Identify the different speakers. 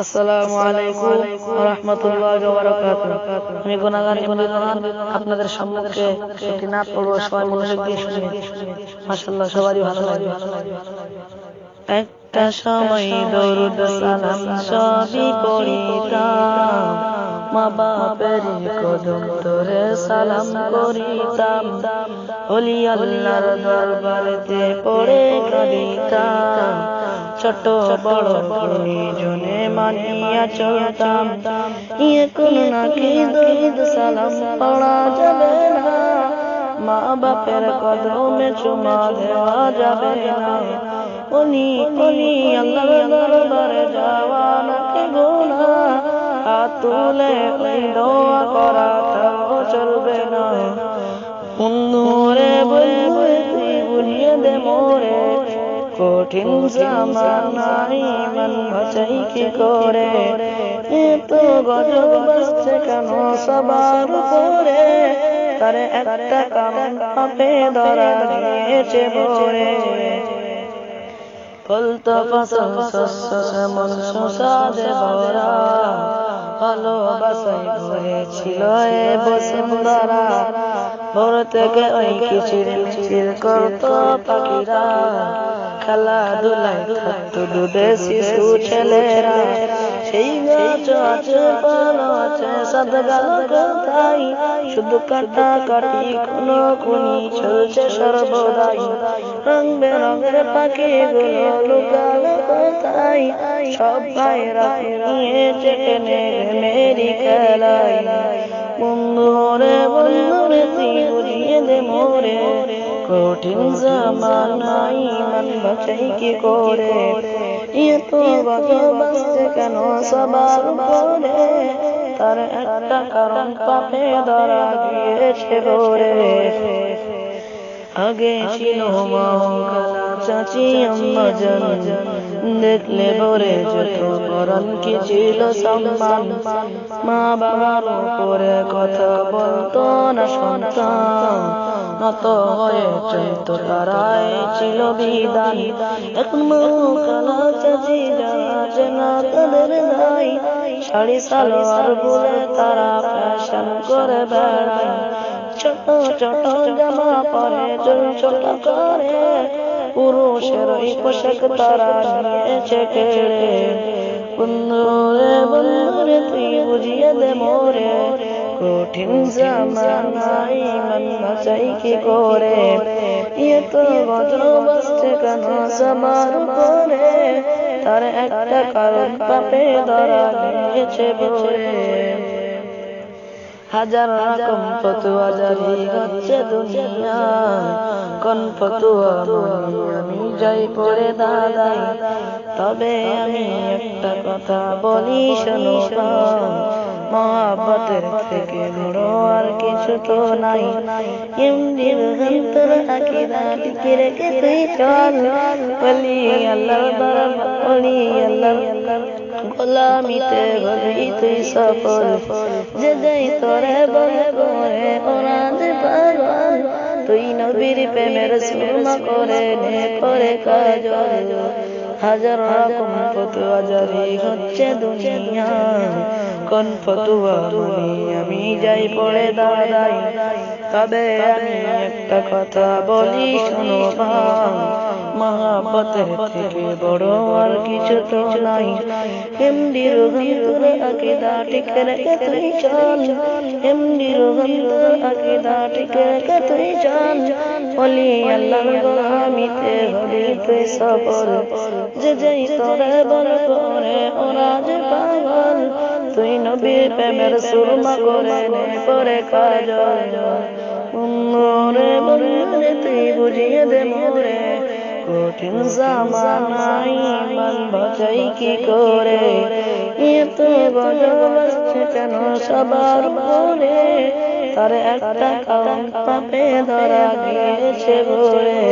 Speaker 1: আসসালামু আলাইকুম ওয়া রাহমাতুল্লাহি ওয়া বারাকাতুহু। আমি গুনাহগার আপনাদের সম্মুখে একটি নাত পড়ব, সবাই মনোযোগ দিয়ে শুনবেন। মাশাআল্লাহ, সবারই ভালো লাগবে। একটা সময় দরুদ সালাম সবই পড়িতাম, মা বাপের কদম ধরে সালাম করিতাম, ওলি আল্লাহর দরবারেতে পড়ে কাঁদিতাম, ছোট বড় প্রয়োজনে মানিয়া চলতাম। এখন নাকি দরুদ সালাম পড়া যাবে না, মা বাপের কদমে চুমা দেওয়া যাবে না। ওলি আল্লাহর দরবারে যাওয়া নাকি গুনাহ, হাত তুলে ওই দোয়া করাটাও চলবে না। বন্ধুরে বন্ধু তুই বুঝিয়ে দে মোরে, কঠিন জামানায় ইমান বাঁচাই কি করে। এত গজব বাজছে কেন সবার উপরে, তার একটা কারণ পাপে ধরা দিয়েছে ভরে। ফলতো ফসল শস্য শ্যামল সুস্বাদে ভরা, ভালোবাসায় ভরেছিল এ বসুন্ধরা। ভোর থেকে ওই কিচির মিচির করতো পাখিরা, খেলাধুলায় থাকতো দুধে শিশু ছেলেরা। সেই গাছ আছে ভালো আছে সাদ গেল কোথায়, শুধু কাটা কাটি কোনো খুনি চলছে সর্বদাই। রং বেরঙের পাখিগুলো লুকালো কোথায়, সব ভাইরা নিয়েছে টেনে মেরি খেলায়। বন্ধুরে বন্ধুরে তুই বুঝিয়ে দে মোরে, কঠিন জামানায় ইমান বাঁচাই কি করে। এত গজব বাজছে কেন সবার উপরে, তার একটা কারণ পাপে ধরা দিয়েছে ভরে। আগে ছিল মা খালা চাচি আম্মা জান, দেখলে ভরে যত পরাণ কি ছিল সম্মান। মা বাবার উপরে কথা বলতো না সন্তান, নত হয়ে চলত তারাই ছিল বিধান। এখন মা খালা চাচি যারা আছে না তাদের দায়, শাড়ি সালোয়ার বলে তারা ফ্যাশন করে বেড়ায়। ছোট ছোট জামা পরে ছোট করে, পুরুষের ওই পোশাক তারা নিয়েছে কেড়ে। বন্ধুরে বন্ধুরে তুই বুঝিয়ে দে মোরে, কঠিন জামানায় ইমান বাঁচাই কি করে। এত গজব বাজছে কেন সবার উপরে, তার একটা কারণ পাপে ধরা দিয়েছে ভরে। হাজার রকম ফতুয়া জারি হচ্ছে দুনিয়া, কোন ফতুয়া মানি আমি যাই পড়ে দাদাই। তবে আমি একটা কথা বলি শোনো, মহাব্বতের থেকে বড় আর কিছু তো নাই। এমনির অন্তর আকীদা টিকে রেখে তুই চল, ওলি আল্লাহর দরবার ওলি আল্লাহর গোলামিতে হবি তুই সফল। যে যাই তোরে বলে করে ওরা যে পাগল, তুই নবীর প্রেমের সুরমা করে নে করে কাজল। হাজার রকম ফতুয়া জারি হচ্ছে দুনিয়া, কোন ফতুয়া মানি আমি যাই পড়ে দাঁড়াই। তবে আমি একটা কথা বলি শোনো ভাই, মহাব্বতের থেকে বড় আর কিছু তো নাই। এমডির গন্তর আকীদা টিকে রেখে তুই চল, এমডির গন্তর আকীদা টিকে রেখে তুই চল। ওলি আল্লাহর গোলামিতে হবি তুই সফল। যে যেই তোরে বলে করে ওরা যে পাগল, তুই নবীর প্রেমের সুরমা করে নে করে কাজল। মোরে বন্ধুরে তুই বুঝিয়ে দে মোরে, কঠিন জামানায় ইমান বাঁচাই কি করে। এত গজব বাজছে কেন সবার উপরে, তার একটা কারণ পাপে ধরা দিয়েছে ভরে।